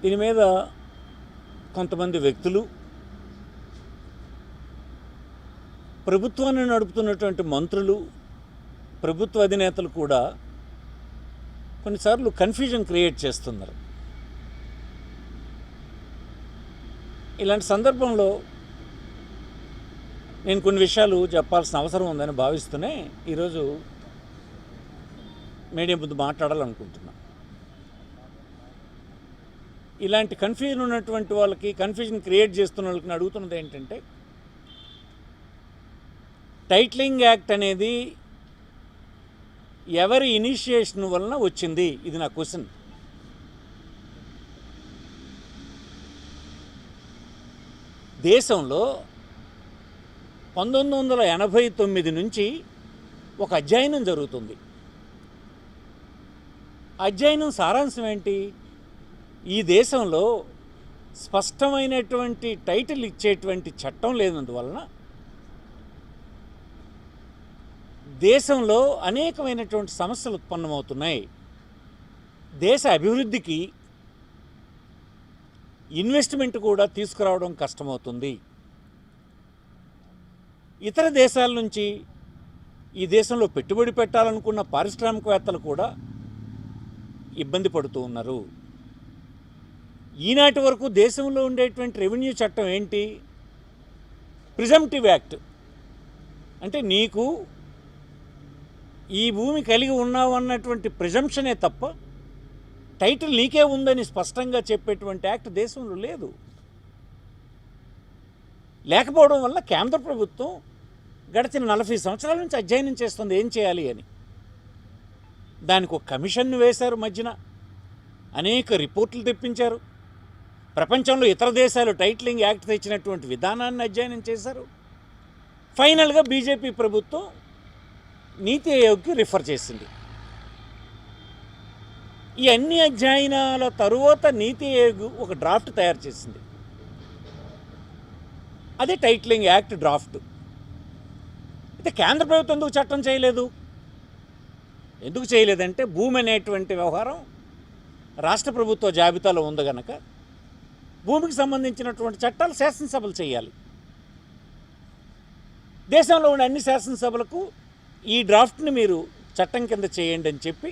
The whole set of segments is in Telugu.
దీని మీద కొంతమంది వ్యక్తులు, ప్రభుత్వాన్ని నడుపుతున్నటువంటి మంత్రులు, ప్రభుత్వ అధినేతలు కూడా కొన్నిసార్లు కన్ఫ్యూజన్ క్రియేట్ చేస్తున్నారు. ఇలాంటి సందర్భంలో నేను కొన్ని విషయాలు చెప్పాల్సిన అవసరం ఉందని భావిస్తూనే ఈరోజు మీడియా ముందు మాట్లాడాలనుకుంటున్నా. ఇలాంటి కన్ఫ్యూజన్ ఉన్నటువంటి వాళ్ళకి, కన్ఫ్యూజన్ క్రియేట్ చేస్తున్న వాళ్ళకి అడుగుతున్నది ఏంటంటే, టైటిలింగ్ యాక్ట్ అనేది ఎవరి ఇనిషియేషన్ వలన వచ్చింది? ఇది నా క్వశ్చన్. దేశంలో 1989 నుంచి ఒక అధ్యయనం జరుగుతుంది. అధ్యయనం సారాంశం ఏంటి? ఈ దేశంలో స్పష్టమైనటువంటి టైటిల్ ఇచ్చేటువంటి చట్టం లేనందువలన దేశంలో అనేకమైనటువంటి సమస్యలు ఉత్పన్నమవుతున్నాయి. దేశ అభివృద్ధికి ఇన్వెస్ట్మెంట్ కూడా తీసుకురావడం కష్టమవుతుంది. ఇతర దేశాల నుంచి ఈ దేశంలో పెట్టుబడి పెట్టాలనుకున్న పారిశ్రామికవేత్తలు కూడా ఇబ్బంది పడుతూ ఉన్నారు. ఈనాటి వరకు దేశంలో ఉండేటువంటి రెవెన్యూ చట్టం ఏంటి? Presumptive act. అంటే నీకు ఈ భూమి కలిగి ఉన్నావు అన్నటువంటి ప్రిజంప్షనే తప్ప టైటిల్ నీకే ఉందని స్పష్టంగా చెప్పేటువంటి యాక్ట్ దేశంలో లేదు. లేకపోవడం వల్ల కేంద్ర ప్రభుత్వం గడిచిన 40 సంవత్సరాల నుంచి అధ్యయనం చేస్తుంది ఏం చేయాలి అని. దానికి ఒక కమిషన్ను వేశారు, మధ్యన అనేక రిపోర్ట్లు తెప్పించారు. ప్రపంచంలో ఇతర దేశాలు టైటిలింగ్ యాక్ట్ తెచ్చినటువంటి విధానాన్ని అధ్యయనం చేశారు. ఫైనల్గా బీజేపీ ప్రభుత్వం నీతి ఆయోగ్కి రిఫర్ చేసింది. ఈ అన్ని అధ్యయనాల తరువాత నీతి ఆయోగ్ ఒక డ్రాఫ్ట్ తయారు చేసింది. అదే టైటిలింగ్ యాక్ట్ డ్రాఫ్ట్. అయితే కేంద్ర ప్రభుత్వం ఎందుకు చట్టం చేయలేదు? ఎందుకు చేయలేదంటే, భూమి అనేటువంటి వ్యవహారం రాష్ట్ర ప్రభుత్వ జాబితాలో ఉంది కనుక భూమికి సంబంధించినటువంటి చట్టాలు శాసనసభలు చేయాలి. దేశంలో ఉన్న అన్ని శాసనసభలకు ఈ డ్రాఫ్ట్ని మీరు చట్టం కింద చేయండి అని చెప్పి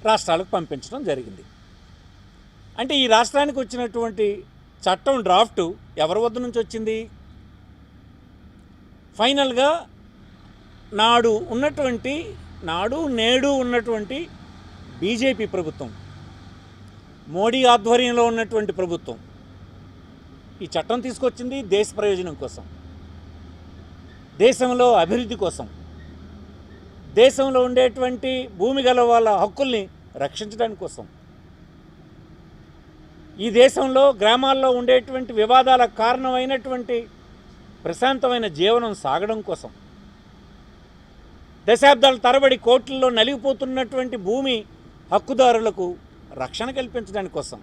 రాష్ట్రాలకు పంపించడం జరిగింది. అంటే ఈ రాష్ట్రానికి వచ్చినటువంటి చట్టం డ్రాఫ్టు ఎవరి వద్ద నుంచి వచ్చింది? ఫైనల్గా నేడు ఉన్నటువంటి బీజేపీ ప్రభుత్వం, మోడీ ఆధ్వర్యంలో ఉన్నటువంటి ప్రభుత్వం ఈ చట్టం తీసుకొచ్చింది దేశ ప్రయోజనం కోసం, దేశంలో అభివృద్ధి కోసం, దేశంలో ఉండేటువంటి భూమి గల వాళ్ళ హక్కుల్ని రక్షించడానికి కోసం, ఈ దేశంలో గ్రామాల్లో ఉండేటువంటి వివాదాలకు కారణమైనటువంటి ప్రశాంతమైన జీవనం సాగడం కోసం, దశాబ్దాల తరబడి కోట్లలో నలిగిపోతున్నటువంటి భూమి హక్కుదారులకు రక్షణ కల్పించడానికి కోసం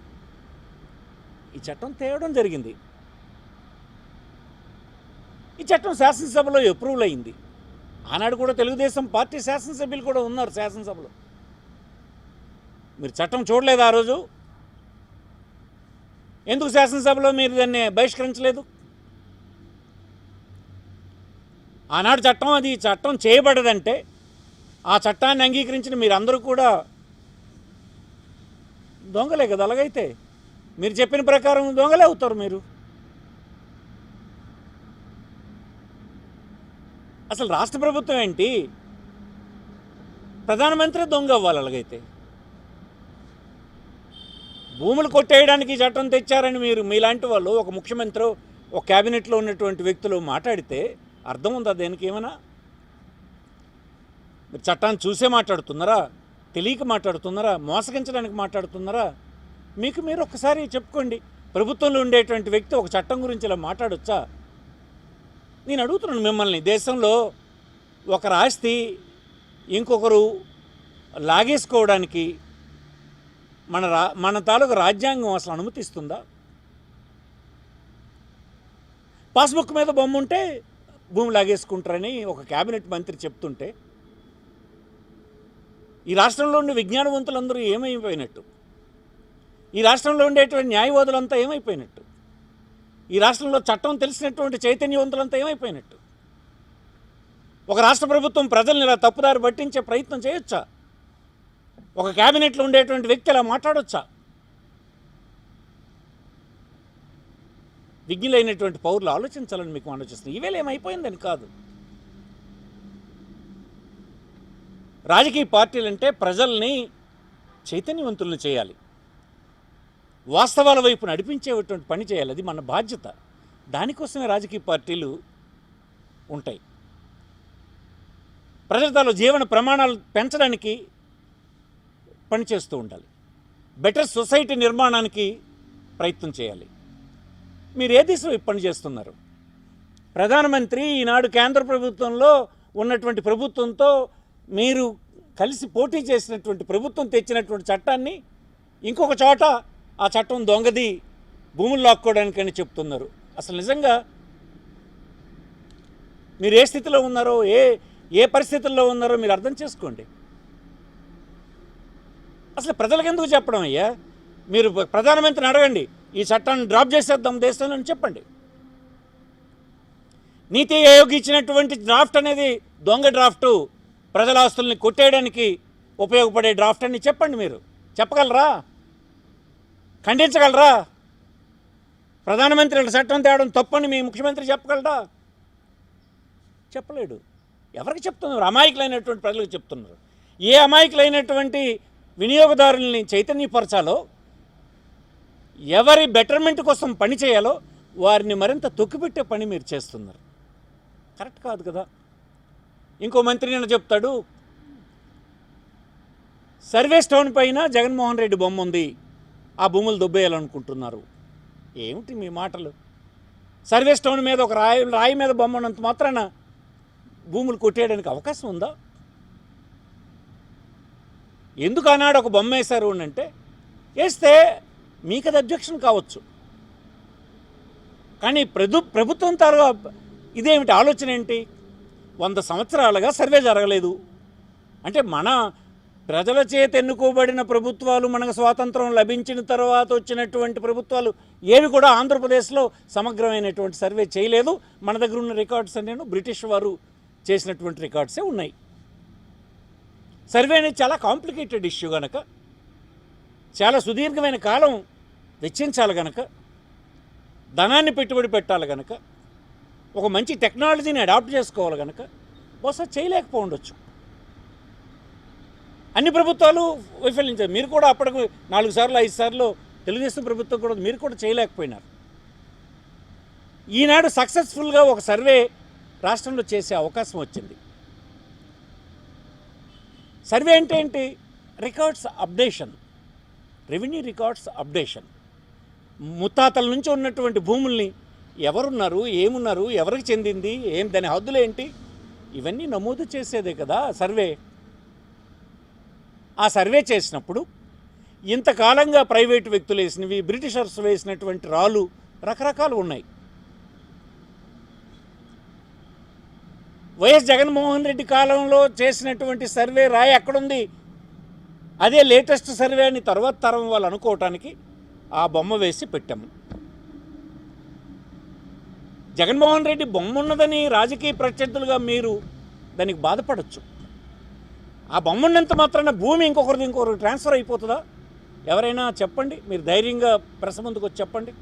ఈ చట్టం తేవడం జరిగింది. ఈ చట్టం శాసనసభలో అప్రూవల్ అయింది. ఆనాడు కూడా తెలుగుదేశం పార్టీ శాసనసభ్యులు కూడా ఉన్నారు శాసనసభలో. మీరు చట్టం చూడలేదు ఆ రోజు? ఎందుకు శాసనసభలో మీరు దాన్ని బహిష్కరించలేదు? ఆనాడు చట్టం చేయబడదంటే ఆ చట్టాన్ని అంగీకరించిన మీరందరూ కూడా దొంగలే కదా. అలాగైతే మీరు చెప్పిన ప్రకారం దొంగలే అవుతారు మీరు. అసలు రాష్ట్ర ప్రభుత్వం ఏంటి? ప్రధానమంత్రి దొంగ అవ్వాలి. అలాగైతే భూములు కొట్టేయడానికి చట్టం తెచ్చారని మీలాంటి వాళ్ళు, ఒక ముఖ్యమంత్రి, ఒక క్యాబినెట్లో ఉన్నటువంటి వ్యక్తులు మాట్లాడితే అర్థం ఉందా దేనికి? ఏమైనా మీరు చట్టాన్ని చూసే మాట్లాడుతున్నారా? తెలియక మాట్లాడుతున్నారా? మోసగించడానికి మాట్లాడుతున్నారా? మీకు మీరు ఒక్కసారి చెప్పుకోండి. ప్రభుత్వంలో ఉండేటువంటి వ్యక్తి ఒక చట్టం గురించి ఇలా మాట్లాడొచ్చా? నేను అడుగుతున్నాను మిమ్మల్ని. దేశంలో ఒకరి ఆస్తి ఇంకొకరు లాగేసుకోవడానికి మన తాలూకు రాజ్యాంగం అసలు అనుమతిస్తుందా? పాస్బుక్ మీద బొమ్మ ఉంటే భూమి లాగేసుకుంటారని ఒక క్యాబినెట్ మంత్రి చెప్తుంటే ఈ రాష్ట్రంలో ఉన్న విజ్ఞానవంతులందరూ ఏమైపోయినట్టు? ఈ రాష్ట్రంలో ఉండేటువంటి న్యాయవాదులంతా ఏమైపోయినట్టు? ఈ రాష్ట్రంలో చట్టం తెలిసినటువంటి చైతన్యవంతులంతా ఏమైపోయినట్టు? ఒక రాష్ట్ర ప్రభుత్వం ప్రజల్ని ఇలా తప్పుదారి పట్టించే ప్రయత్నం చేయొచ్చా? ఒక క్యాబినెట్లో ఉండేటువంటి వ్యక్తి ఇలా మాట్లాడొచ్చా? విజ్ఞులైనటువంటి పౌరులు ఆలోచించాలని మీకు ఆలోచిస్తుంది. ఈవేళ ఏమైపోయిందని కాదు. రాజకీయ పార్టీలంటే ప్రజల్ని చైతన్యవంతులను చేయాలి, వాస్తవాల వైపు నడిపించేటువంటి పని చేయాలి. అది మన బాధ్యత. దానికోసమే రాజకీయ పార్టీలు ఉంటాయి. ప్రజల తాలూ జీవన ప్రమాణాలు పెంచడానికి పనిచేస్తూ ఉండాలి. బెటర్ సొసైటీ నిర్మాణానికి ప్రయత్నం చేయాలి. మీరు ఏ దిశలో పని చేస్తున్నారు? ప్రధానమంత్రి ఈనాడు కేంద్ర ప్రభుత్వంలో ఉన్నటువంటి ప్రభుత్వంతో మీరు కలిసి పోటీ చేసినటువంటి ప్రభుత్వం తెచ్చినటువంటి చట్టాన్ని ఇంకొక చోట ఆ చట్టం దొంగది, భూములు లాక్కోవడానికని చెప్తున్నారు. అసలు నిజంగా మీరు ఏ స్థితిలో ఉన్నారో, ఏ పరిస్థితుల్లో ఉన్నారో మీరు అర్థం చేసుకోండి. అసలు ప్రజలకు ఎందుకు చెప్పడం అయ్యా? మీరు ప్రధానమంత్రిని అడగండి, ఈ చట్టాన్ని డ్రాప్ చేసేద్దాం దేశంలో అని చెప్పండి. నీతి ఆయోగ్ ఇచ్చినటువంటి డ్రాఫ్ట్ అనేది దొంగ డ్రాఫ్టు, ప్రజల ఆస్తుల్ని కొట్టేయడానికి ఉపయోగపడే డ్రాఫ్ట్ అని చెప్పండి. మీరు చెప్పగలరా? ఖండించగలరా? ప్రధానమంత్రి చట్టం తేవడం తప్పని మీ ముఖ్యమంత్రి చెప్పగలరా? చెప్పలేడు. ఎవరికి చెప్తున్నారు? అమాయకులైనటువంటి ప్రజలకు చెప్తున్నారు. ఏ అమాయకులైనటువంటి వినియోగదారుల్ని చైతన్యపరచాలో, ఎవరి బెటర్మెంట్ కోసం పని చేయాలో వారిని మరింత తొక్కిపెట్టే పని మీరు చేస్తున్నారు. కరెక్ట్ కాదు కదా. ఇంకో మంత్రి నేను చెప్తాడు, సర్వే స్టోన్ పైన జగన్మోహన్ రెడ్డి బొమ్మ ఉంది, ఆ భూములు దొబ్బేయాలనుకుంటున్నారు. ఏమిటి మీ మాటలు? సర్వే స్టోన్ మీద ఒక రాయి మీద బొమ్మ ఉన్నంత మాత్రాన భూములు కొట్టేయడానికి అవకాశం ఉందా? ఎందుకు ఆనాడు ఒక బొమ్మ వేశారు అంటే, వేస్తే మీకు అది అబ్జెక్షన్ కావచ్చు, కానీ ప్రభుత్వం తాలూగా ఇదేమిటి ఆలోచన ఏంటి? 100 సంవత్సరాలుగా సర్వే జరగలేదు అంటే, మన ప్రజల చేత ఎన్నుకోబడిన ప్రభుత్వాలు, మనకు స్వాతంత్రం లభించిన తర్వాత వచ్చినటువంటి ప్రభుత్వాలు ఏవి కూడా ఆంధ్రప్రదేశ్లో సమగ్రమైనటువంటి సర్వే చేయలేదు. మన దగ్గర ఉన్న రికార్డ్స్ అన్నీ బ్రిటిష్ వారు చేసినటువంటి రికార్డ్సే ఉన్నాయి. సర్వే అనేది చాలా కాంప్లికేటెడ్ ఇష్యూ కనుక, చాలా సుదీర్ఘమైన కాలం వెచ్చించాలి కనుక, ధనాన్ని పెట్టుబడి పెట్టాలి కనుక, ఒక మంచి టెక్నాలజీని అడాప్ట్ చేసుకోవాలి కనుక బహుశా చేయలేకపోవచ్చు. అన్ని ప్రభుత్వాలు వైఫల్యించారు. మీరు కూడా అప్పటికి 4 సార్లు 5 సార్లు తెలుగుదేశం ప్రభుత్వం కూడా మీరు కూడా చేయలేకపోయినారు. ఈనాడు సక్సెస్ఫుల్గా ఒక సర్వే రాష్ట్రంలో చేసే అవకాశం వచ్చింది. సర్వే అంటే ఏంటి? Records updation, revenue records updation. ముత్తాతల నుంచి ఉన్నటువంటి భూముల్ని ఎవరున్నారు, ఏమున్నారు, ఎవరికి చెందింది, దాని హద్దులు ఏంటి, ఇవన్నీ నమోదు చేసేదే కదా సర్వే. ఆ సర్వే చేసినప్పుడు ఇంతకాలంగా ప్రైవేటు వ్యక్తులు వేసినవి, బ్రిటిషర్స్ వేసినటువంటి రాళ్ళు రకరకాలు ఉన్నాయి. వైఎస్ జగన్మోహన్ రెడ్డి కాలంలో చేసినటువంటి సర్వే రాయి ఎక్కడుంది? అదే లేటెస్ట్ సర్వే అని తర్వాత తరం వాళ్ళు అనుకోవటానికి ఆ బొమ్మ వేసి పెట్టాము. జగన్మోహన్ రెడ్డి బొమ్మ ఉన్నదని రాజకీయ ప్రత్యర్థులుగా మీరు దానికి బాధపడవచ్చు. ఆ బొమ్మ ఉన్నంత మాత్రాన భూమి ఇంకొకరికి ట్రాన్స్ఫర్ అయిపోతుందా? ఎవరైనా చెప్పండి. మీరు ధైర్యంగా ప్రెస్ ముందుకు వచ్చి చెప్పండి.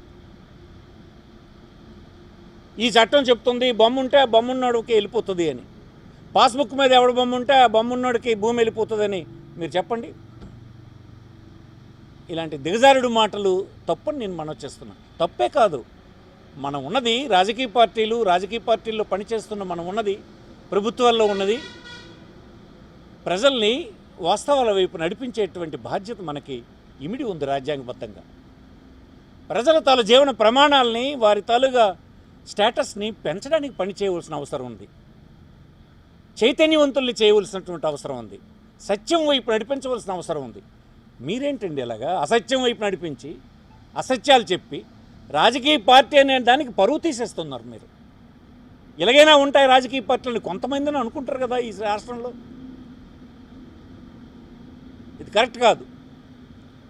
ఈ చట్టం చెప్తుంది బొమ్మ ఉంటే ఆ బొమ్మ ఉన్నోడికి వెళ్ళిపోతుంది అని. పాస్బుక్ మీద ఎవడ బొమ్మ ఉంటే ఆ బొమ్మ ఉన్నోడికి భూమి వెళ్ళిపోతుందని మీరు చెప్పండి. ఇలాంటి దిగజారుడు మాటలు తప్పని నేను మనవి చేస్తున్నాను. తప్పే కాదు, మనం ఉన్నది రాజకీయ పార్టీల్లో పనిచేస్తున్న మనం ఉన్నది ప్రభుత్వాల్లో ఉన్నది ప్రజల్ని వాస్తవాల వైపు నడిపించేటువంటి బాధ్యత మనకి ఇమిడి ఉంది రాజ్యాంగబద్ధంగా. ప్రజల తాలూ జీవన ప్రమాణాలని, వారి తాలూగా స్టేటస్ని పెంచడానికి పని చేయవలసిన అవసరం ఉంది. చైతన్యవంతుల్ని చేయవలసినటువంటి అవసరం ఉంది. సత్యం వైపు నడిపించవలసిన అవసరం ఉంది. మీరేంటండి ఇలాగా అసత్యం వైపు నడిపించి అసత్యాలు చెప్పి రాజకీయ పార్టీ అనే దానికి పరువు తీసేస్తున్నారు మీరు. ఇలాగైనా ఉంటాయి రాజకీయ పార్టీలు కొంతమందిని అనుకుంటారు కదా ఈ రాష్ట్రంలో. ఇది కరెక్ట్ కాదు.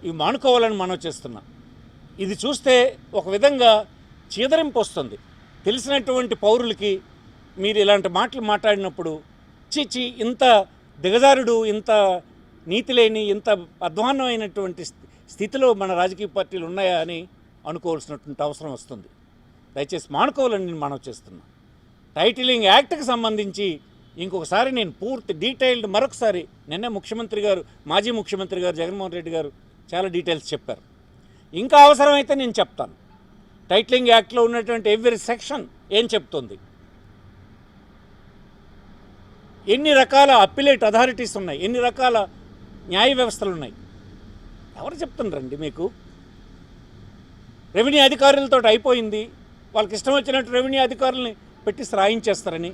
ఇవి మానుకోవాలని మనం చేస్తున్నాం. ఇది చూస్తే ఒక విధంగా చీదరింపు వస్తుంది. తెలిసినటువంటి పౌరులకి మీరు ఇలాంటి మాటలు మాట్లాడినప్పుడు చీచి ఇంత దిగజారుడు, ఇంత నీతి లేని, ఇంత అధ్వాన్నమైనటువంటి స్థితిలో మన రాజకీయ పార్టీలు ఉన్నాయా అని అనుకోవాల్సినటువంటి అవసరం వస్తుంది. దయచేసి మానుకోవాలని నేను మనవి చేస్తున్నాను. టైటిలింగ్ యాక్ట్కి సంబంధించి ఇంకొకసారి నేను పూర్తి డీటెయిల్డ్ మరొకసారి నిన్నే ముఖ్యమంత్రి గారు, మాజీ ముఖ్యమంత్రి గారు జగన్మోహన్ రెడ్డి గారు చాలా డీటెయిల్స్ చెప్పారు. ఇంకా అవసరమైతే నేను చెప్తాను. టైటిలింగ్ యాక్ట్లో ఉన్నటువంటి ఎవ్రీ సెక్షన్ ఏం చెప్తుంది, ఎన్ని రకాల అప్పిలేట్ అథారిటీస్ ఉన్నాయి, ఎన్ని రకాల న్యాయ వ్యవస్థలు ఉన్నాయి, ఎవరు చెప్తుండ్రండి మీకు? రెవెన్యూ అధికారులతో అయిపోయింది, వాళ్ళకి ఇష్టం వచ్చినట్టు రెవెన్యూ అధికారులని పెట్టి రాయించేస్తారని.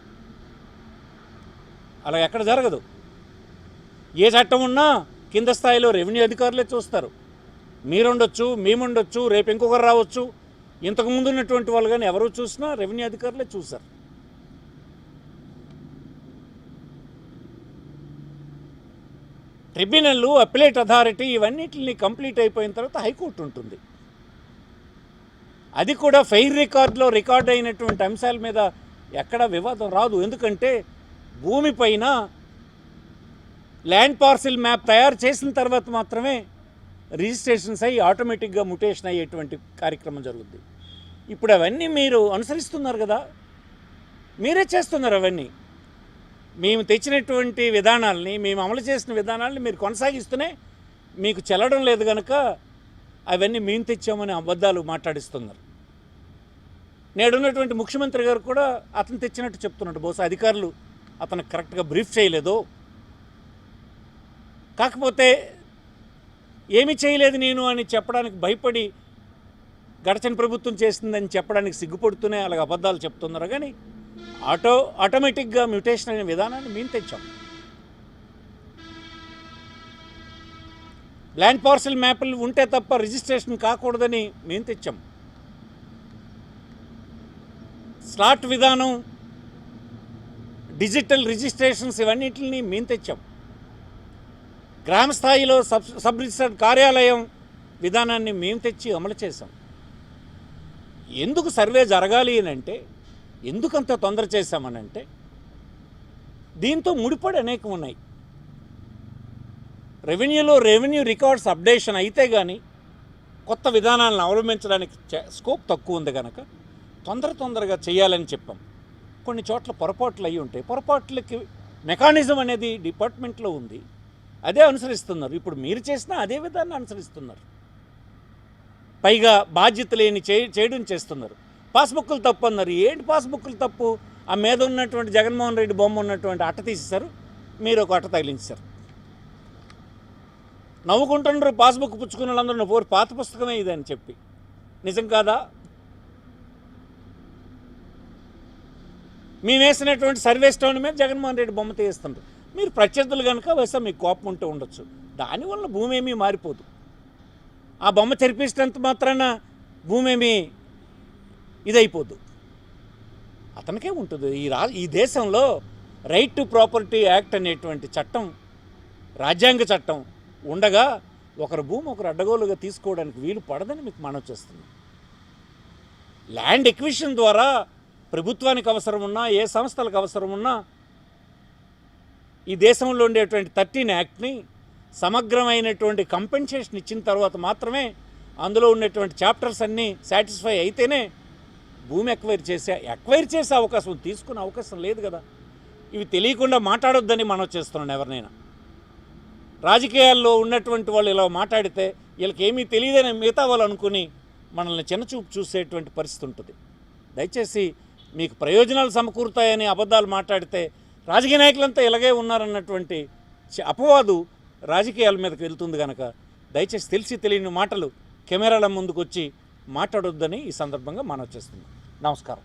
అలా ఎక్కడ జరగదు. ఏ చట్టం ఉన్నా కింద స్థాయిలో రెవెన్యూ అధికారులే చూస్తారు. మీరుండొచ్చు, మేముండొచ్చు, రేపు ఇంకొకరు రావచ్చు. ఇంతకుముందు ఉన్నటువంటి వాళ్ళు కానీ ఎవరు చూసినా రెవెన్యూ అధికారులే చూశారు. ట్రిబ్యునల్, అప్పిలేట్ అథారిటీ ఇవన్నిటిని కంప్లీట్ అయిపోయిన తర్వాత హైకోర్టు ఉంటుంది. అది కూడా ఫెయిర్ రికార్డులో రికార్డ్ అయినటువంటి అంశాల మీద ఎక్కడ వివాదం రాదు. ఎందుకంటే భూమిపైన ల్యాండ్ పార్సిల్ మ్యాప్ తయారు చేసిన తర్వాత మాత్రమే రిజిస్ట్రేషన్స్ అయ్యి ఆటోమేటిక్గా మ్యుటేషన్ అయ్యేటువంటి కార్యక్రమం జరుగుద్ది. ఇప్పుడు అవన్నీ మీరు అనుసరిస్తున్నారు కదా, మీరే చేస్తున్నారు. అవన్నీ మేము తెచ్చినటువంటి విధానాలని, మేము అమలు చేసిన విధానాలని మీరు కొనసాగిస్తూనే మీకు చెల్లడం లేదు కనుక అవన్నీ మేము తెచ్చామని అబద్ధాలు మాట్లాడిస్తున్నారు. నేడున్నటువంటి ముఖ్యమంత్రి గారు కూడా అతను తెచ్చినట్టు చెప్తున్నాడు. బహుశా అధికారులు అతను కరెక్ట్గా బ్రీఫ్ చేయలేదో, కాకపోతే ఏమీ చేయలేదు నేను అని చెప్పడానికి భయపడి గడచిన ప్రభుత్వం చేసిందని చెప్పడానికి సిగ్గుపడుతూనే అలాగ అబద్ధాలు చెప్తున్నారు. కానీ ఆటోమేటిక్గా మ్యూటేషన్ అనే విధానాన్ని మేము తెచ్చాం. ల్యాండ్ పార్సిల్ మ్యాప్లు ఉంటే తప్ప రిజిస్ట్రేషన్ కాకూడదని మేము తెచ్చాం. స్లాట్ విధానం, డిజిటల్ రిజిస్ట్రేషన్స్ ఇవన్నిటిని మేము తెచ్చాం. గ్రామ స్థాయిలో సబ్ రిజిస్టర్ కార్యాలయం విధానాన్ని మేము తెచ్చి అమలు చేసాం. ఎందుకు సర్వే జరగాలి అని అంటే, ఎందుకంత తొందర చేశామనంటే దీంతో ముడిపడి అనేకం ఉన్నాయి. రెవెన్యూలో రెవెన్యూ రికార్డ్స్ అప్డేషన్ అయితే కానీ కొత్త విధానాలను అవలంబించడానికి స్కోప్ తక్కువ ఉంది కనుక తొందరగా చేయాలని చెప్పాం. కొన్ని చోట్ల పొరపాట్లు అయ్యి ఉంటాయి. పొరపాట్లకి మెకానిజం అనేది డిపార్ట్మెంట్లో ఉంది, అదే అనుసరిస్తున్నారు. ఇప్పుడు మీరు చేసినా అదే విధాన్ని అనుసరిస్తున్నారు. పైగా బాధ్యత లేని చేయడం చేస్తున్నారు. పాస్బుక్లు తప్పు అన్నారు. ఏంటి పాస్బుక్లు తప్పు? ఆ మీద ఉన్నటువంటి జగన్మోహన్ రెడ్డి బొమ్మ ఉన్నటువంటి అట్ట తీసేశారు, మీరు ఒక అట్ట తగిలించారు. నవ్వుకుంటున్నారు పాస్బుక్ పుచ్చుకున్న వాళ్ళందరూ, పోరు పాత పుస్తకమే ఇది అని చెప్పి. నిజం కాదా? మేము వేసినటువంటి సర్వే స్టోన్ మీద జగన్మోహన్ రెడ్డి బొమ్మ తీస్తుంటారు. మీరు ప్రత్యర్థులు కనుక వేస్తే మీకు కోపం ఉంటూ ఉండొచ్చు. దానివల్ల భూమి ఏమీ మారిపోదు. ఆ బొమ్మ చెరిపించినంత మాత్రాన భూమి ఏమీ ఇదైపోద్దు, అతనికే ఉంటుంది. ఈ దేశంలో రైట్ టు ప్రాపర్టీ యాక్ట్ అనేటువంటి చట్టం, రాజ్యాంగ చట్టం ఉండగా ఒకరు భూమి ఒకరు అడ్డగోలుగా తీసుకోవడానికి వీలు పడదని మీకు మనవి చేస్తున్నాం. ల్యాండ్ ఎక్విజిషన్ ద్వారా ప్రభుత్వానికి అవసరం ఉన్నా, ఏ సంస్థలకు అవసరం ఉన్నా, ఈ దేశంలో ఉండేటువంటి 13 యాక్ట్ని సమగ్రమైనటువంటి కంపెన్సేషన్ ఇచ్చిన తర్వాత మాత్రమే అందులో ఉన్నటువంటి చాప్టర్స్ అన్నీ సాటిస్ఫై అయితేనే భూమి ఎక్వైర్ చేసే అవకాశం, తీసుకునే అవకాశం లేదు కదా. ఇవి తెలియకుండా మాట్లాడొద్దని మనం చేస్తున్నాం. ఎవరినైనా రాజకీయాల్లో ఉన్నటువంటి వాళ్ళు ఇలా మాట్లాడితే వీళ్ళకి ఏమీ తెలియదని మిగతా వాళ్ళు అనుకుని మనల్ని చిన్నచూపు చూసేటువంటి పరిస్థితి ఉంటుంది. దయచేసి మీకు ప్రయోజనాలు సమకూరుతాయని అబద్ధాలు మాట్లాడితే రాజకీయ నాయకులంతా ఇలాగే ఉన్నారన్నటువంటి అపవాదు రాజకీయాల మీదకి వెళ్తుంది కనుక దయచేసి తెలిసి తెలియని మాటలు కెమెరాల ముందుకు వచ్చి మాట్లాడొద్దని ఈ సందర్భంగా మనం చేస్తున్నాం. నమస్కారం.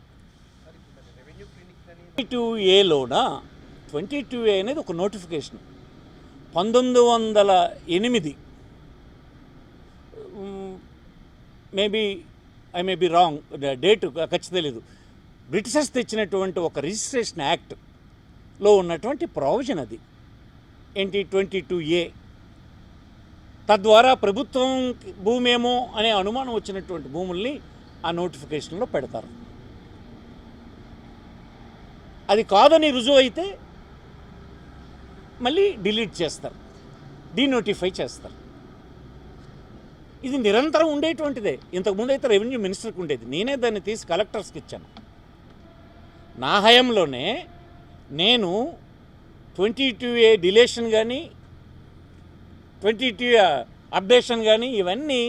22A 22A అనేది ఒక notification. 1908 I may be wrong, date ఖచ్చితంగా తెలియదు, బ్రిటిషర్స్ తెచ్చినటువంటి ఒక రిజిస్ట్రేషన్ యాక్ట్లో ఉన్నటువంటి ప్రొవిజన్ అది. ఏంటి? 22A. తద్వారా ప్రభుత్వం భూమి ఏమో అనే అనుమానం వచ్చినటువంటి భూముల్ని ఆ నోటిఫికేషన్లో పెడతారు. అది కాదని రుజువు అయితే మళ్ళీ డిలీట్ చేస్తారు, డీనోటిఫై చేస్తారు. ఇది నిరంతరం ఉండేటువంటిదే. ఇంతకుముందు అయితే రెవెన్యూ మినిస్టర్కి ఉండేది. నేనే దాన్ని తీసి కలెక్టర్స్కి ఇచ్చాను. నా హయాంలోనే నేను 22A డిలేషన్ కానీ 22A అప్డేషన్ కానీ ఇవన్నీ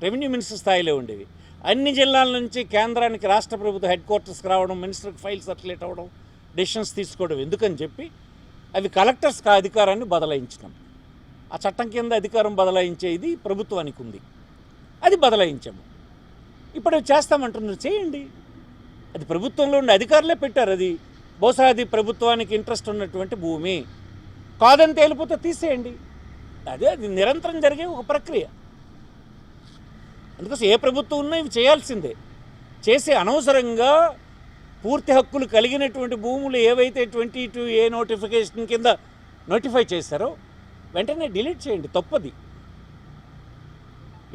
రెవెన్యూ మినిస్టర్ స్థాయిలో ఉండేవి. అన్ని జిల్లాల నుంచి కేంద్రానికి రాష్ట్ర ప్రభుత్వ హెడ్ క్వార్టర్స్కి రావడం, మినిస్టర్కి ఫైల్ సర్క్యులేట్ అవ్వడం, డెసిషన్స్ తీసుకోవడం ఎందుకని చెప్పి అవి కలెక్టర్స్కి ఆ అధికారాన్ని బదలాయించినాం. ఆ చట్టం కింద అధికారం బదలాయించేది ప్రభుత్వానికి ఉంది, అది బదలాయించాము. ఇప్పుడు అవి చేస్తామంటున్నారు, చేయండి. అది ప్రభుత్వంలో ఉండే అధికారులే పెట్టారు. అది బహుశా అది ప్రభుత్వానికి ఇంట్రెస్ట్ ఉన్నటువంటి భూమి కాదని తేలిపోతే తీసేయండి. అది నిరంతరం జరిగే ఒక ప్రక్రియ. అందుకోసం ఏ ప్రభుత్వం ఉన్నా ఇవి చేయాల్సిందే. చేసి అనవసరంగా పూర్తి హక్కులు కలిగినటువంటి భూములు ఏవైతే 22A నోటిఫికేషన్ కింద నోటిఫై చేశారో వెంటనే డిలీట్ చేయండి, తప్పది.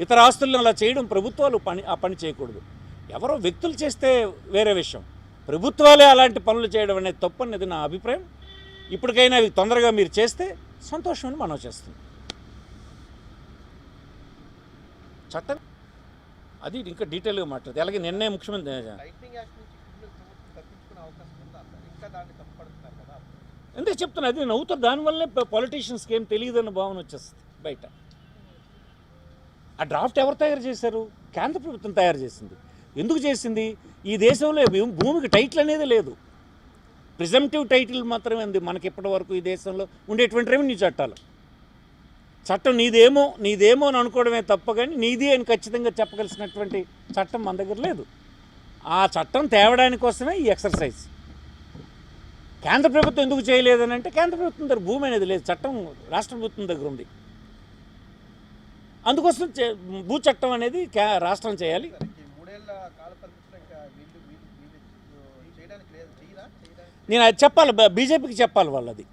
ఇతర ఆస్తులను అలా చేయడం ప్రభుత్వాలు ఆ పని చేయకూడదు. ఎవరో వ్యక్తులు చేస్తే వేరే విషయం, ప్రభుత్వాలే అలాంటి పనులు చేయడం అనేది తప్పనేది నా అభిప్రాయం. ఇప్పటికైనా అవి తొందరగా మీరు చేస్తే సంతోషమని మనం చేస్తాం. చట్టం అది ఇంకా డీటెయిల్గా మాట్లాడుతుంది. అలాగే నిన్నే ముఖ్యమంత్రి ఎందుకు చెప్తున్నా, అది నవ్వుతారు. దానివల్లే పొలిటీషియన్స్కి ఏం తెలియదన్న భావన వచ్చేస్తుంది బయట. ఆ డ్రాఫ్ట్ ఎవరు తయారు చేశారు? కేంద్ర ప్రభుత్వం తయారు చేసింది. ఎందుకు చేసింది? ఈ దేశంలో భూమికి టైటిల్ అనేది లేదు, ప్రిజంప్టివ్ టైటిల్ మాత్రమే ఉంది మనకి ఇప్పటి వరకు ఈ దేశంలో ఉండేటువంటి రెవెన్యూ చట్టాలు. చట్టం నీదేమో అని అనుకోవడమే తప్ప, కానీ నీది అని ఖచ్చితంగా చెప్పగలిసినటువంటి చట్టం మన దగ్గర లేదు. ఆ చట్టం తేవడానికి కోసమే ఈ ఎక్సర్సైజ్. కేంద్ర ప్రభుత్వం ఎందుకు చేయలేదని అంటే, కేంద్ర ప్రభుత్వం దగ్గర భూమి అనేది లేదు, చట్టం రాష్ట్ర ప్రభుత్వం దగ్గర ఉంది. అందుకోసం భూ చట్టం అనేది రాష్ట్రం చేయాలి. నేను అది చెప్పాలి, బీజేపీకి చెప్పాలి వాళ్ళది.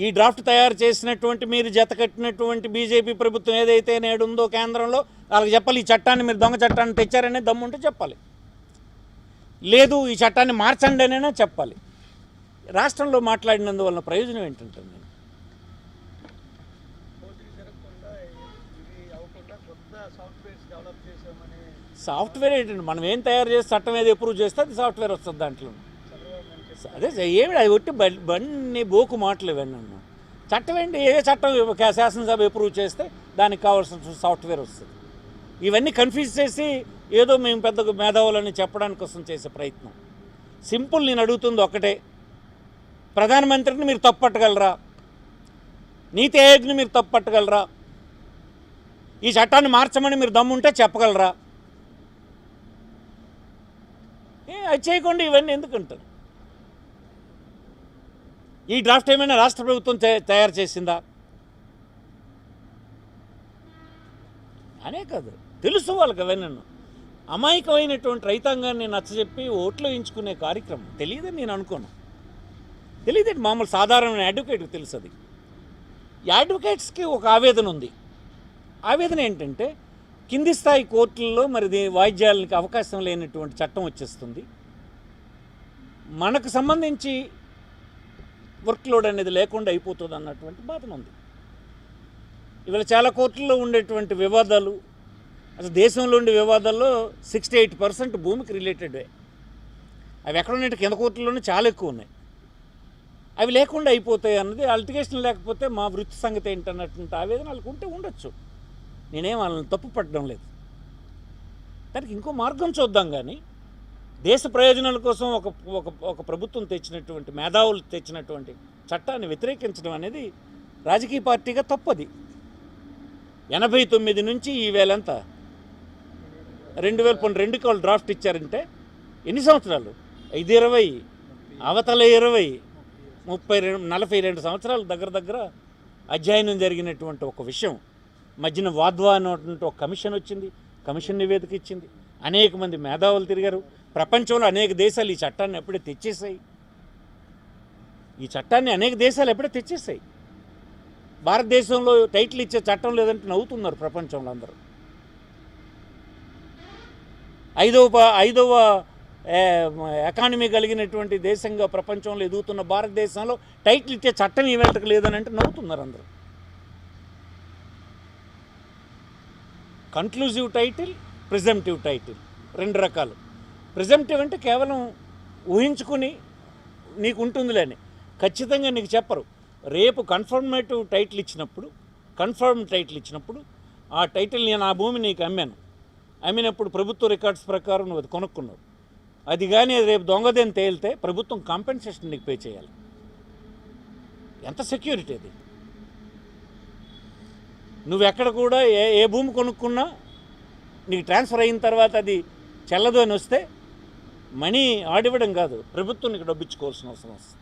ఈ డ్రాఫ్ట్ తయారు చేసినటువంటి మీరు జతకట్టినటువంటి బీజేపీ ప్రభుత్వం ఏదైతే నేడు ఉందో కేంద్రంలో, వాళ్ళకి చెప్పాలి ఈ చట్టాన్ని మీరు దొంగ చట్టాన్ని తెచ్చారనే దమ్ముంటే చెప్పాలి. లేదు ఈ చట్టాన్ని మార్చండి అనేనా చెప్పాలి. రాష్ట్రంలో మాట్లాడినందువల్ల ప్రయోజనం ఏంటంటే, నేను సాఫ్ట్వేర్ ఏంటండి, మనం ఏం తయారు చేసి చట్టం ఏది అప్రూవ్ చేస్తే అది సాఫ్ట్వేర్ వస్తుంది దాంట్లో. అదే ఏమి అది ఒట్టి బండి బోకు మాటలు ఇవన్నీ. చట్టం ఏంటి, ఏ చట్టం శాసనసభ అప్రూవ్ చేస్తే దానికి కావాల్సిన సాఫ్ట్వేర్ వస్తుంది. ఇవన్నీ కన్ఫ్యూజ్ చేసి ఏదో మేము పెద్ద మేధావులని చెప్పడానికి కోసం చేసే ప్రయత్నం. సింపుల్, నేను అడుగుతుంది ఒకటే, ప్రధానమంత్రిని మీరు తప్పట్టగలరా? నీతి ఆయోగ్ని మీరు తప్పట్టగలరా? ఈ చట్టాన్ని మార్చమని మీరు దమ్ముంటే చెప్పగలరా? అది చేయకుండా ఇవన్నీ ఎందుకంటారు? ఈ డ్రాఫ్ట్ ఏమైనా రాష్ట్ర ప్రభుత్వం తయారు చేసిందా అనే కాదు, తెలుసు వాళ్ళకి. అవన్నీ అమాయకమైనటువంటి రైతాంగాన్ని నచ్చజెప్పి ఓట్లు వేయించుకునే కార్యక్రమం తెలియదని నేను అనుకోను. తెలియదండి, మామూలు సాధారణ అడ్వకేట్కి తెలుసు. అది ఈ అడ్వకేట్స్కి ఒక ఆవేదన ఉంది. ఆవేదన ఏంటంటే, కింది స్థాయి కోర్టుల్లో మరి వాయిద్యాలకి అవకాశం లేనటువంటి చట్టం వచ్చేస్తుంది, మనకు సంబంధించి వర్క్ లోడ్ అనేది లేకుండా అయిపోతుంది అన్నటువంటి బాధన ఉంది. ఇవాళ చాలా కోర్టుల్లో ఉండేటువంటి వివాదాలు, అసలు దేశంలో ఉండే వివాదాల్లో 68% భూమికి రిలేటెడే. అవి ఎక్కడ ఉన్నట్టు కింద కోర్టుల్లోనే చాలా ఎక్కువ ఉన్నాయి. అవి లేకుండా అయిపోతాయి అన్నది, అలిటిగేషన్ లేకపోతే మా వృత్తి సంగతి ఏంటన్నటువంటి ఆవేదన వాళ్ళకు ఉంటే ఉండొచ్చు. నేనేం వాళ్ళని తప్పు పట్టడం లేదు. దానికి ఇంకో మార్గం చూద్దాం. కానీ దేశ ప్రయోజనాల కోసం ఒక ప్రభుత్వం తెచ్చినటువంటి, మేధావులు తెచ్చినటువంటి చట్టాన్ని వ్యతిరేకించడం అనేది రాజకీయ పార్టీగా తప్పది. 89 నుంచి ఈ వేలంతా 2012 వాళ్ళు డ్రాఫ్ట్ ఇచ్చారంటే ఎన్ని సంవత్సరాలు? 5-20, అవతల 20, 42 సంవత్సరాలు దగ్గర అధ్యయనం జరిగినటువంటి ఒక విషయం. మధ్యన వాద్వా అన్నటువంటి ఒక కమిషన్ వచ్చింది, కమిషన్ నివేదిక ఇచ్చింది, అనేక మంది మేధావులు తిరిగారు. ప్రపంచంలో అనేక దేశాలు ఈ చట్టాన్ని ఎప్పుడే తెచ్చేసాయి. భారతదేశంలో టైటిల్ ఇచ్చే చట్టం లేదంటే నవ్వుతున్నారు ప్రపంచంలో అందరూ. ఐదవ ఎకానమీ కలిగినటువంటి దేశంగా ప్రపంచంలో ఎదుగుతున్న భారతదేశంలో టైటిల్ ఇచ్చే చట్టం ఈవేళకి లేదని అంటే నవ్వుతున్నారు అందరూ. కన్క్లూజివ్ టైటిల్, ప్రిజంప్టివ్ టైటిల్, రెండు రకాలు. ప్రిజంప్టివ్ అంటే కేవలం ఊహించుకుని నీకు ఉంటుందిలే అని, ఖచ్చితంగా నీకు చెప్పరు. రేపు కన్ఫర్మ్ టైటిల్ ఇచ్చినప్పుడు ఆ టైటిల్ నేను ఆ భూమి నీకు అమ్మినప్పుడు ప్రభుత్వ రికార్డ్స్ ప్రకారం నువ్వు అది కొనుక్కున్నావు, అది కానీ రేపు దొంగదేని తేలితే ప్రభుత్వం కాంపెన్సేషన్ నీకు పే చేయాలి. ఎంత సెక్యూరిటీ అది? నువ్వెక్కడ కూడా ఏ భూమి కొనుక్కున్నా నీకు ట్రాన్స్ఫర్ అయిన తర్వాత అది చెల్లదు అని వస్తే మనీ ఆడివ్వడం కాదు, ప్రభుత్వం నీకు డబ్బిచ్చుకోవాల్సిన అవసరం వస్తుంది.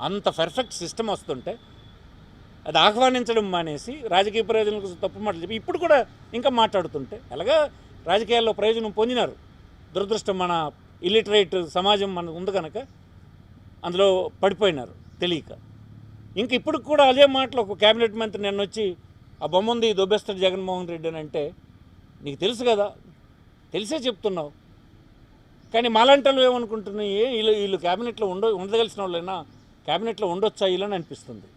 అంత పర్ఫెక్ట్ సిస్టమ్ వస్తుంటే అది ఆహ్వానించడం మానేసి రాజకీయ ప్రయోజనాల కోసం తప్పు మాటలు చెప్పి ఇప్పుడు కూడా ఇంకా మాట్లాడుతుంటే ఎలాగా రాజకీయాల్లో ప్రయోజనం పొందినారు. దురదృష్టం మన ఇల్లిటరేట్ సమాజం మన ఉంది కనుక అందులో పడిపోయినారు తెలియక. ఇంక ఇప్పుడు కూడా అదే మాటలు ఒక క్యాబినెట్ మంత్రి నిన్న వచ్చి ఆ బొమ్మ ఉంది దొబ్బేస్తాడు జగన్మోహన్ రెడ్డి అని అంటే నీకు తెలుసు కదా, తెలిసే చెప్తున్నావు. కానీ మాలాంటలు ఏమనుకుంటున్నాయి, వీళ్ళు క్యాబినెట్లో ఉండదలిసిన వాళ్ళైనా క్యాబినెట్లో ఉండొచ్చా వీళ్ళని అనిపిస్తుంది.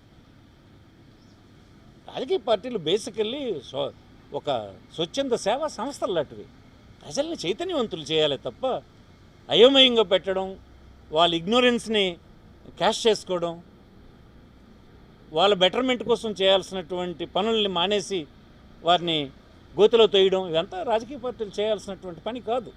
రాజకీయ పార్టీలు బేసికల్లీ ఒక స్వచ్ఛంద సేవా సంస్థలు లాంటివి. ప్రజల్ని చైతన్యవంతులు చేయాలి తప్ప అయోమయంగా పెట్టడం, వాళ్ళ ఇగ్నోరెన్స్ని క్యాష్ చేసుకోవడం, వాళ్ళ బెటర్మెంట్ కోసం చేయాల్సినటువంటి పనుల్ని మానేసి వారిని గోతిలో తోయడం, ఇదంతా రాజకీయ పార్టీలు చేయాల్సినటువంటి పని కాదు.